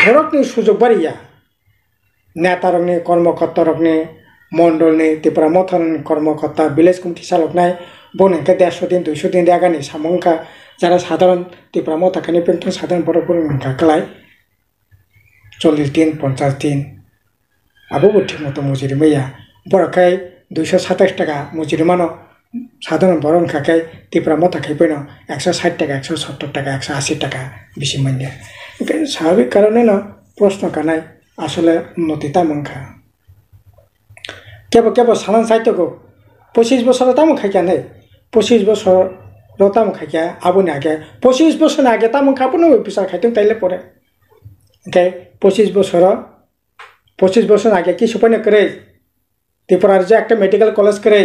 borokni sujog bariya netarokni kormokottarokni mondolni Tripura Mothani kormokota village committee saloknai boni ke 150 din 200 din dagani samongka jara sadharon Tripura Mothani pengtong sadharon borok ngka klai 40 din 50 din abo thikmoto mujirimeya borokai 227 টাকা mujirmano সাধারণ বরং খাকাই Tripura Mothani পয়নো 160 টাকা 170 টাকা 180 টাকা বেশি মাইনে স্বাভাবিক কারণে না প্রশ্ন কানাই আসলে উন্নতি তামংখা কেবল কেবল সালান সাহিত্যক 25 বছর তামং খাইকা নাই 25 বছর তামং খাইকা আবুনি আগে 25 বছর আগে তামং খাপুনো বিচার খাইতেন তাইলে পরে ওকে 25 বছর আগে কি সুপানি করে ত্রিপুরার যে একটা মেডিকেল কলেজ করে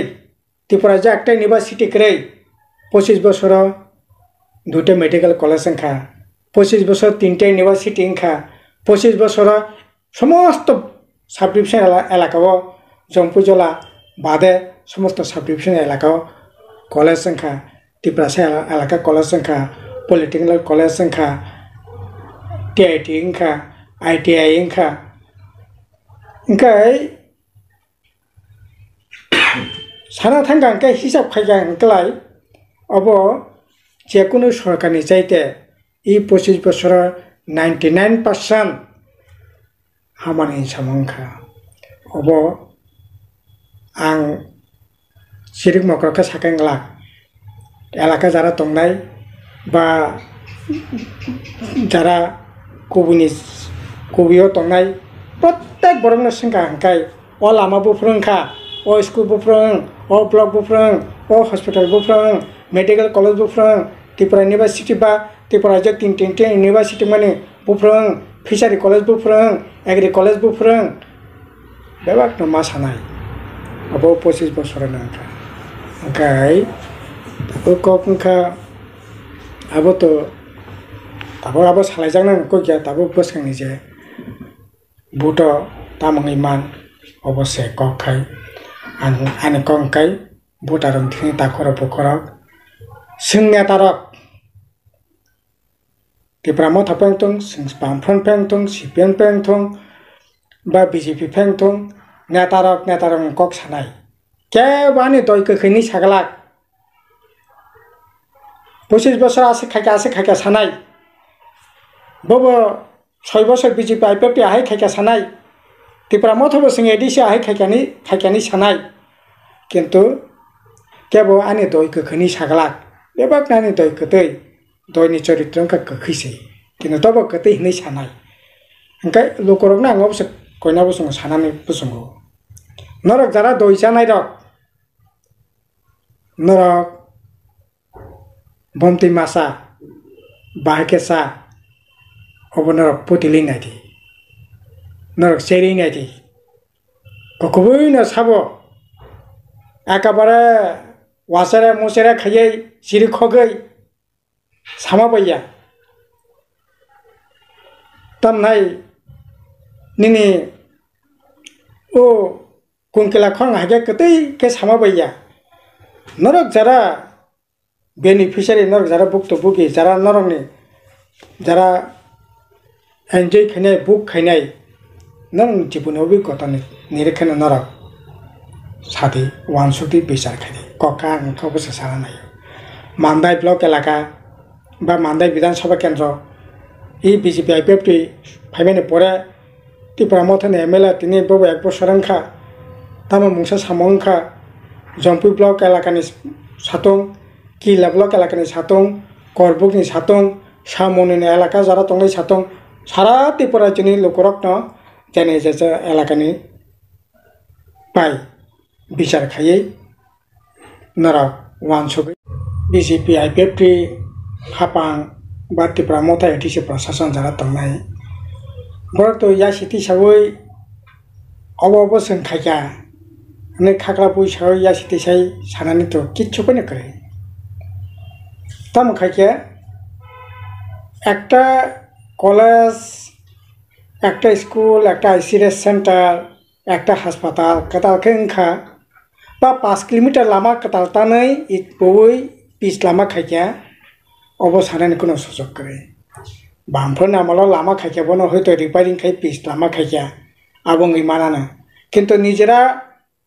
ত্রিপুরার যে একটা ইউনিভার্সিটি করে 25 বছর দুটো মেডিকেল কলেজ সংখ্যা 25 বছর তিনটে ইউনিভার্সিটি সংখ্যা 25 বছর সমস্ত সাব ডিভিশন এলাকাও জম্পুজলা বাদে সমস্ত সাব ডিভিশন এলাকাও কলেজ সংখ্যা ত্রিপুরা এলাকা কলেজ সংখ্যা পলিটেকনিক্যাল কলেজ সংখ্যা টিআইটি সংখ্যা আইটিআই সংখ্যা ওंखाय সারা থাঙ্গা ওंखाय হিসাব খাইगा ওंखाय अब जेकुनु सरकारनि चाइते इ 25 বছর 99% हामानि सामंखा अब आं सिरिक मकरखा साकेंगला एलाका जारा तंगनाय बा जारा कुबियो तंगनाय प्रत्येक बरंनो संखा ओंखाय अ लामा बुफ्रोंखा अ स्कुल बुफ्रों अ ब्लक बुफ्रों अ हस्पिटाल बुफ्रों मेडिकल कलेज बुफ्रों Tripura University बा Tripura जे तीन यूनिवर्सिटी माने बुफ्रों फिसारी कलेज बुफ्रों एग्री कलेज बुफ्रों बेबाक मा सानाय अब 25 বছর नांखा ओंखाय कखा अब तो अब सालायजांनां गया दाबो बोसखांनि जे बुट तामङै मान अबसे कखाय आनि कंखाय बुटारं थिं ताखर बखरक जोंनिया तारक Tripura Mothani पेंथं बामफ्रन पेंथं CPM पेंथं बा BJP पेंथं नेतारक कक सानाय केबानि दय गोखैनि सागलाक 25 বছর आसे खायका सानाय बबो 6 বছর BJP IPP आहाय खायका सानाय Tripura Mothani जों एडिसि आहाय खायकानि सानाय किन्तु केबो आनि दय गोखैनि सागलाक बेबाक नानि दय गोदै दयनि चरित्रं का गोखैसै किन्तु तब गोदै हिनै सानाय ओंखाय लुकरकना आं अबसे कयना बुसुं सानानै बुसुंगौ नरक जारा दय जानाय रक नरक बमति मासा बाहेकेसा अब नरक पुतिलै नायदि नरक सेरै नायदि गखबैनो साबो एकेबारे वासेरे मुसेरे खायै सिरि खगै सामाबैया तमनाय निनि ओ कुंकिला खं हागे कतै के सामाबैया नरक जारा बेनिफिशियारि नरक जारा भुक्तभोगी जारा नरकनि जारा एन्जय खायनाय बुक खायनाय नों जीवन अभिज्ञता निरीक्षण नरक साथी वानसुति विचार खायनाय कका ओंखाबोसो सानाय मान्दाय ब्लक एलाका बा मान्दाय विधानसभा केन्द्र इ BJP IPP फाइमानि परे Tripura Mothani MLA तिनि बबो 1 বছর ओंखा तामा मुंसा सामो ओंखा जम्पु ब्लक एलाकानि सातों किला ब्लक एलाकानि सातों करबुकनि सातों सामोनिनि एलाका जारा तंगनाय सातों सारा Tripura जिनि लुकरकनो जाने जाजा एलाकानि पाय विचार खायै नरक वानसुगै BJP IPP हापां बा Tripura Mothani एटिसि प्रशासन जारा तंगनाय बरक तो या सिटी सावै अबो जों खायका ने खाग्रा बुइसाव या सिटी साय सानानि तो किच्छु पनि करे ताम खायका একটা কলেজ একটা স্কুল একটা ICDS সেন্টার একটা হাসপাতাল কাতালকে ओंखा बा 5 किलोमीटर लामा कातालतानै एक बवै 20 लामा खायका अब सानानि कोनो सुजुग करे बामफोरना माला लामा खायखायाबोनो हयतो रिपेयरिंग खाय पिस लामा खायखाया आबुङै मानानो किन्तु निजेरा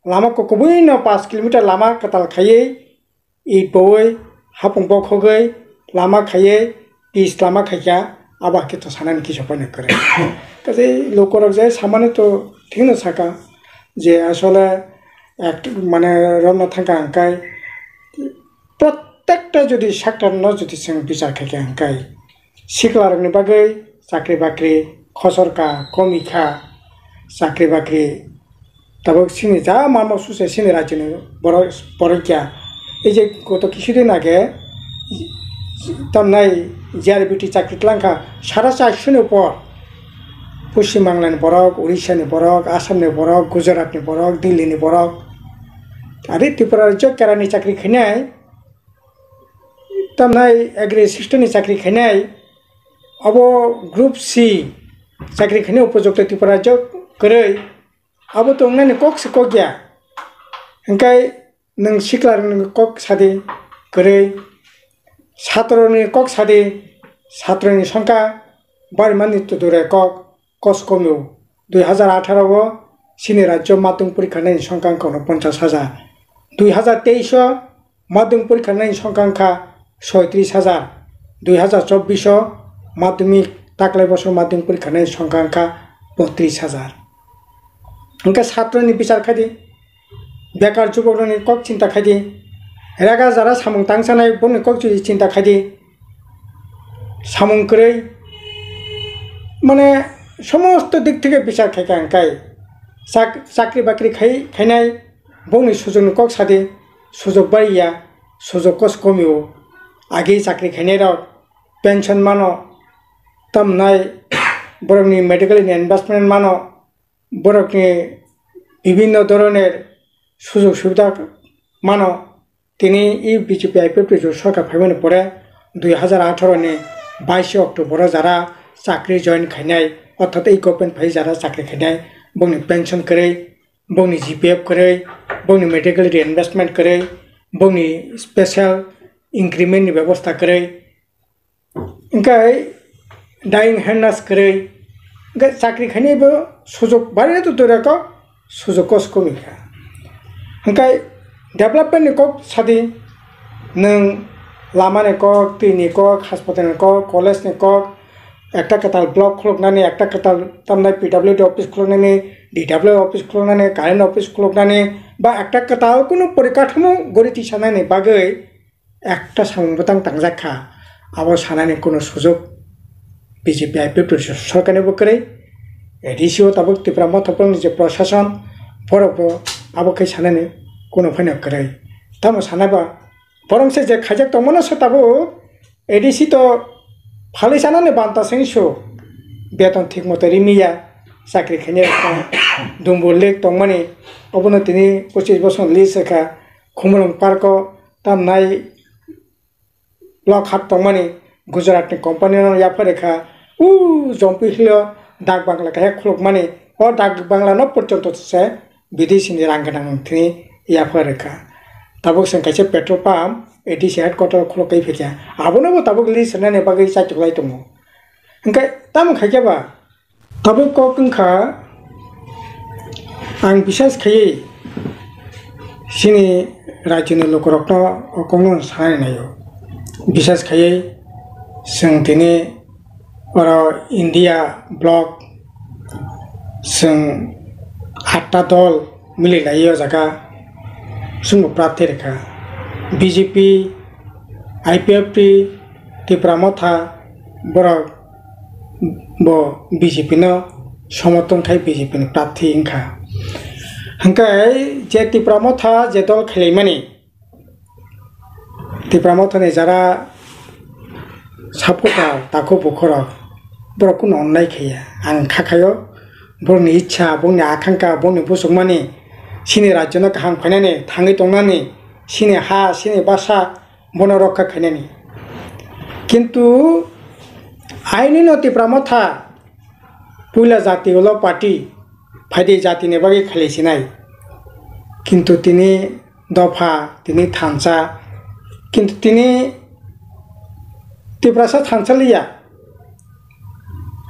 लामाखौ कबैनो 5 किलोमीटर लामा कताल खायै इट बवै हापुंबाव खगै लामा खायै पिस लामा खायखाया आबा कितो सानानि किसपानो करे काजे लोकरक जाय सामाने तो ठीक न साका जे আসলে एक माने रमना थांका अंकाय प्रत्येकटा जुदि सेक्टरनो जुदि जों बिचार खायखा अंकाय सिख्लारनि बागै साख्रि बाख्रि खसरका कमिखा साख्रि बाख्रि तब सिनि जा मामा सुसे सिनि राज्यनि बरकिया এই যে গত কিছুদিন আগে তামনাই জিআরবিটি চাকরি লাঙ্কা 450 উপর পশ্চিমবাংলাनि বরক উড়িষ্যাनि বরক आसामनि बरक गुजरातनि बरक दिल्लीनि बरक आरो त्रिपुरा राज्य केरानि चाकरि खैनाय तामनाय एग्रि असिस्टेन्टनि चाकरि खैनाय अब ग्रुप सी चाकरि खैनाय उपयुक्त त्रिपुरा राज्य गरै अब तो अंगनानि कक से कक गया ओंखाय नों सिख्लारनि कक सादि गरै छात्रनि कक सादि छात्रनि संख्या बारिमानि तुदुरे कक कस्कमिउ 2018 सिनि राज्य माध्यमिक परीक्षा नायनि संख्या अंक 50,000 2023 माध्यमिक परीक्षा नायनि संख्या अंक 36,000 2024 माध्यमिक ताकलाय बसर माध्यमिक परीक्षा नायनि संख्या अंक 32,000 उनका छात्रनि विचार खादि बेकार जुबकनि कक चिंता खादि रेगा जरा सामुं तांसानाय बनि कक जुदि चिंता खादि सामुं करै माने समस्त दिक থেকে বিচার খাইকা अंकाय চাকরি বাকরি খাইনাय বনি সুযোগ কক সাদে সুযোগ বাড়িয়া সুযোগ কস কমিও আগে চাকরি খাইনাय রক পেনশন মানো তামনাय বরকনি মেডিকেল ইনভেস্টমেন্ট মানো বরকনি বিভিন্ন ধরনের সুযোগ সুবিধা মানো তিনি এই বিজেপি আইপিএফ সরকার ফাইমানে পরে 2018 नि 22 অক্টোবর যারা চাকরি জয়েন খাইনাय अर्थात এই गभर्नमेंट फाइ जरा चाकरि खाइनाय बंनि पेंशन करै बंनि जीपीएफ करै बंनि मेडिकल इनवेस्टमेंट करै बंनि स्पेशल इंक्रीमेंट व्यवस्था करै ओंखाय डाइंग हेन्डास करै ओंखाय चाकरि खाइनायबो सुजुग बारे तो दोराक सुजुग कस कमिखा ओंखाय डेभलपमेंट कक सादि नों लामानि कक दैनि कक हास्पातालनि कक कलेजनि कक একটা কাতাল ব্লক খুলনাनै একটা কাতাল তামনাय পিডব্লিউডি অফিস খুলনাनै ডিডব্লিউ অফিস খুলনাनै কারেন্ট অফিস খুলনাनै বা একটা কাতাল কোনো পরিকাঠামো গড়ি তিসানাनै বাগै একটা সামবতাং তাंजाखा আবো সানাनै কোনো সুযোগ বিজেপি আইপিএফ সরকারनि বকरै এডিসিও তাবক ত্রিপুরা মথপ্রদেশ যে প্রশাসন বরব আবোkai সানাनै কোনো ফাইনা কरै তামो सानाबा बरंसे जे खाइजाक तमनो सताबो एडिसि तो फालि सानानै बान्ता सेंसो बेतन ठीक मतो रिमिया चाकरि खाइनाय दुम्बुलेक तंमानि अबनो तिनि 25 बोसोर लिसखा खुमरं पार्क तामनाय ब्लक हाट तंमानि गुजरातनि कम्पानि याफरेखा जम्पिहिलो डाक बांग्ला काहे खुलक मानि ओ डाक बांग्ला न पर्यन्त से विदेशीनि रांगोनां तिनि याफरेखा ताबक जों खायसे पेट्रल पाम्प एडिसि हेडक्वार्टार खुलकै फैया आबोनोबो ताबक लिस्ट होनानै बागै साइटलाय दङ ओंखाय ताम खायखाबा ताबक ककंखा आं बिसास खायै सिनि राज्यनि लोकरक्न अकंनो सानायनायो बिसास खायै जों दिनै इंडिया ब्लक जों 8टा दल मिलायलायो जागा जों प्रार्थी रेखा बीजेपी आईपीएफ त्रिपुरा मथा बरक बो बीजेपी न समर्थन खाई बीजेपी प्रार्थी इंखा हंकाय जे त्रिपुरा मथा जे दल खेलायमानि त्रिपुरा मथानि जरा सापोर्टार ताको बुखरा बरक कुन अन्नाय खाया आं खाखायो बरनि इच्छा बरनि आकांक्षा बरनि बुसुकमानि सिनि राज्यनो गाहाम फायनानै थाङै दंनानै सिनि हा सिनि बासा बन रक्षा खायनानै किन्तु आइनि त्रिपुरा मथा पुला जाति वाला पार्टी फायदे जातिनि बागै खालायसिनाय किन्तु तिनि दफा तिनि थांसा किन्तु तिनि त्रिपुरासा थानसालिया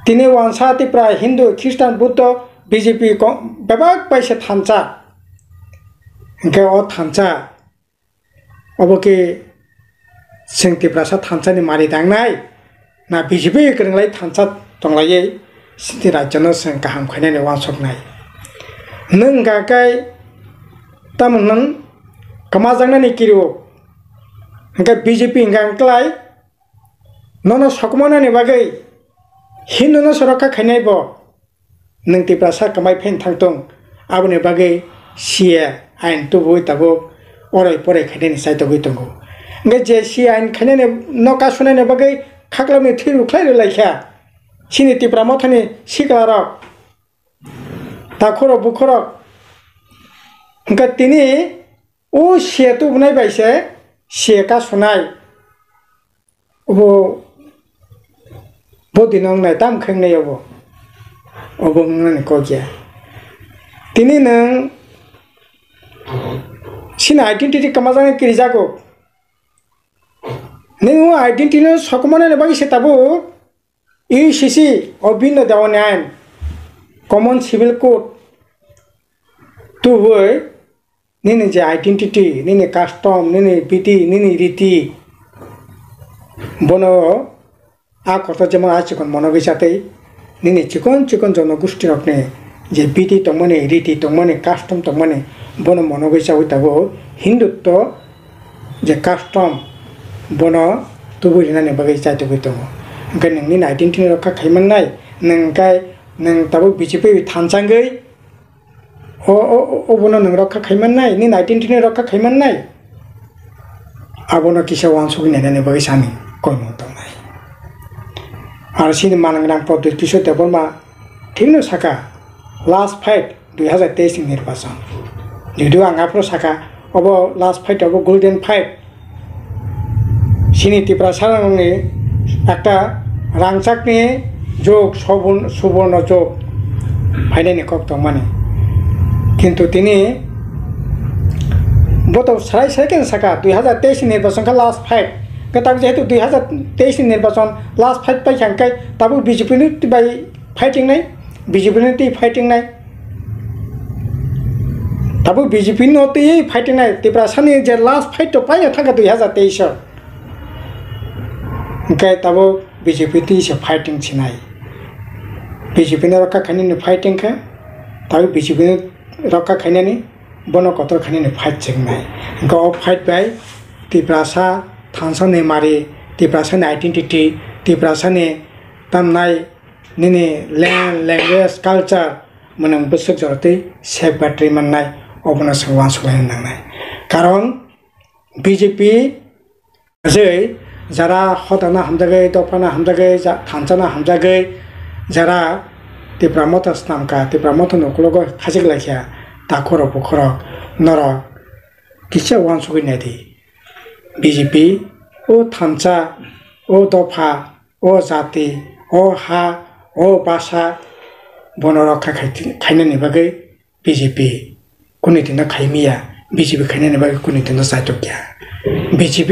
tini wansa tipra Hindu Christian Buddha BJP bebak paisa thancha hingke o thancha oboke sing tipra sa thancha ni mari dangnai na BJP kringlai thancha tonglai siti rajyano sing kaham khainai ni wansoknai nung gakai tamung nang kamajangna ni kiro hingke BJP ngangklai nono sokmana ni bagai Hindu no sorokka khainai bo nung tipra sa kamai phen thangtong aboni bagai sia ain tubui tabo orai porai khainai ni saito goi tongo nge je sia ain khainai ni noka sunai ni bagai khaklamni thiru khlai laikha sini tipra mothani sikarok takhoro bukhoro hingka tini o sia tu bunai baise sia ka sunai obo bodi nong nai tam kheng nei obo obo nang ko kya tini nang sin identity kamajang kiri jago neng identity no sokmane ne bagi setabu UCC obinno dawani ain common civil code tu hoy nini je identity nini custom nini biti nini riti bono a kota jema a chikon monogi satei nini chikon jonogosti rokne je biti tongmane riti tongmane custom tongmane bono monogi sawi tabo hindutto je custom bono tubu rinane bagai chaito bitongo ngai ningni identity rokha khaiman nai ningkai nang tabo BJP thansangai o bono nang rokha khaiman nai ni identity rokha khaiman nai abono kisa wansugi nene bagai sani koimo tongnai আর সিনি মানগ্রাম পদ্ধতি কিশোর দেববর্মা ঠিক না শাখা last fight 2023 নির্বাচন যদিও আঙাপ্র শাখা of last fight of golden fight সিনি ত্রিপুরা সারাংনি একটা রাংচাকনি যোগ সুবর্ণ যোগ ফাইনানি কক মানে কিন্তু তিনি গত সাড়াই সেকেন্ড শাখা 2023 নির্বাচন লাস্ট ফাইট Ketak jehetu 2023 নির্বাচন last fight pai hangkai tabu BJP ni bai fighting nai BJP ni ti fighting nai tabu BJP no ti fighting nai Tripura sani je last fight to pai thaka 2023 hangkai tabu BJP ti se fighting chinai BJP ni rokka khani ni fighting kha tabu BJP ni rokka khani ni bono kotor khani ni fight chingnai go fight bai Tripura sa थांसाने मारे तिप्रासन identity तिप्रासने तमनाय निने language culture मनम बसक जरते safe बैटरी मननाय अबना सवान सलायन नांनाय कारण बीजेपी जै जरा हदाना हमजागै दफाना हमजागै थांसाना हमजागै जरा तिप्रा मथस नामका तिप्रा मथ नकलग खाजिक लाखिया ताखर बखर नर किसे वान सगै नायदि BJP o thancha o dofa o jati o ha o basa bono rokha khainani bagai BJP kunidina khaimiya BJP khainani bagai kunidina saitokya BJP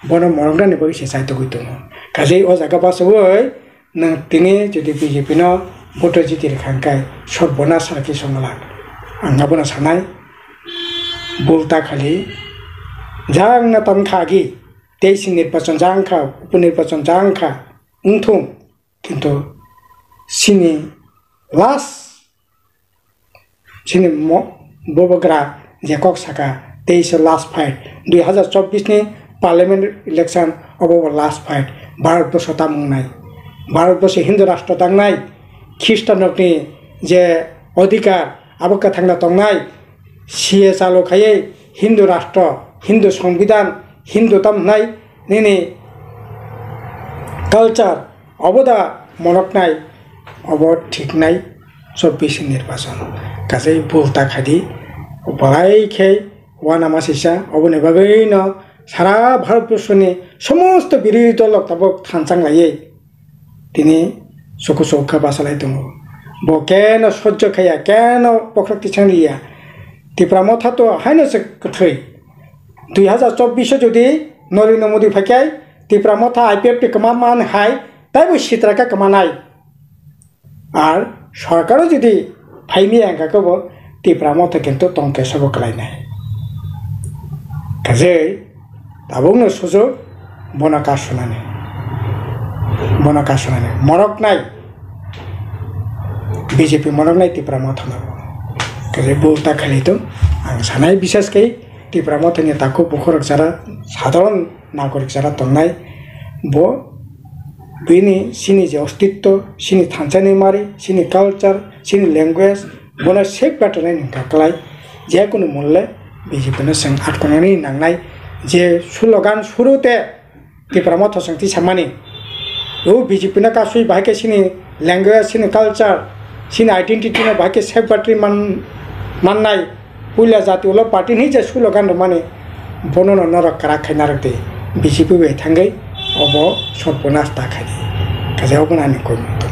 bono morongani bagai se saitokitomo kaje o jaga basoi nang tini jodi BJP no voto jitir khangkai sorbona sarki somala angabona sanai bolta khali jang na tam khagi 23 নির্বাচন জাংখা উপনির্বাচন জাংখা উংথুং কিন্তু সিনি last সিনি ববগ্রা যে কক সাকা 23 last fight 2024 ni parliament election of last fight Bharatvarsha তামুংনাই ভারতবর্ষে হিন্দু রাষ্ট্র দাংনাই খ্রিস্টানকনি যে অধিকার আবকা থাংনা তংনাই সিএ চালু খাইয়ে হিন্দু রাষ্ট্র হিন্দু সংবিধান Hindu tam nai nini culture oboda monok nai obod ঠিক নাই 24 নির্বাচন কাজে ভুলতা খাদি বাই খেই ওয়ানা মাসিসা অবনে বাগৈ ন সারা ভারতবর্ষনি সমস্ত বিরোধী দল তাবক থানচাং লাইয়ে তিনি সুখু সুখা বাসালাই দङ ব কেন সহ্য খাইয়া কেন পক্রক্তি ছাংলিয়া ত্রিপুরা মথা তো হাইনসে কথৈ 2024 যদি নরেন্দ্র মোদী ফাইকাই ত্রিপুরা মথা IPF টি কমা মান হাই তাইবো সিত্রাকা কমানাই আর সরকারও যদি ফাইনি আঙ্গাকেবো টিপ্রা মতো কিন্তু টংকে সব খালাইনাই কাজে তাবুকনো সুযোগ বনকা শোনানে মরক নাই বিজেপি মরক নাই টিপ্রা মতো কাজে বউটা খালি তো आं सानाय बिसेसकै टिप्रा मथनि ताको बुखरक जारा साधारण नागरिक जारा तंनाय बो बिनि सिनि जे अस्तित्व सिनि थानसानि मारि सिनि कालचार सिनि लैंग्वेज बना सेक बाटनाय निकाकलाय जे कोनो मूल्य बिजेपिनो जों आटकनानै नांनाय जे स्लोगान शुरुते टिप्रा मथ संति सामानि ओ बिजेपिनो गासै बाहायके सिनि लैंग्वेज सिनि कालचार सिनि आइडेंटिटीनो बाहायके सेक बाटरि माननाय पुला जाति उला पार्टी नहीं जे स्लोगान माने बनन नरक करा खाइनारक दे बिजेपि वे थांगै अब सर्वनाश दाखाय काजाव बनानि कोइ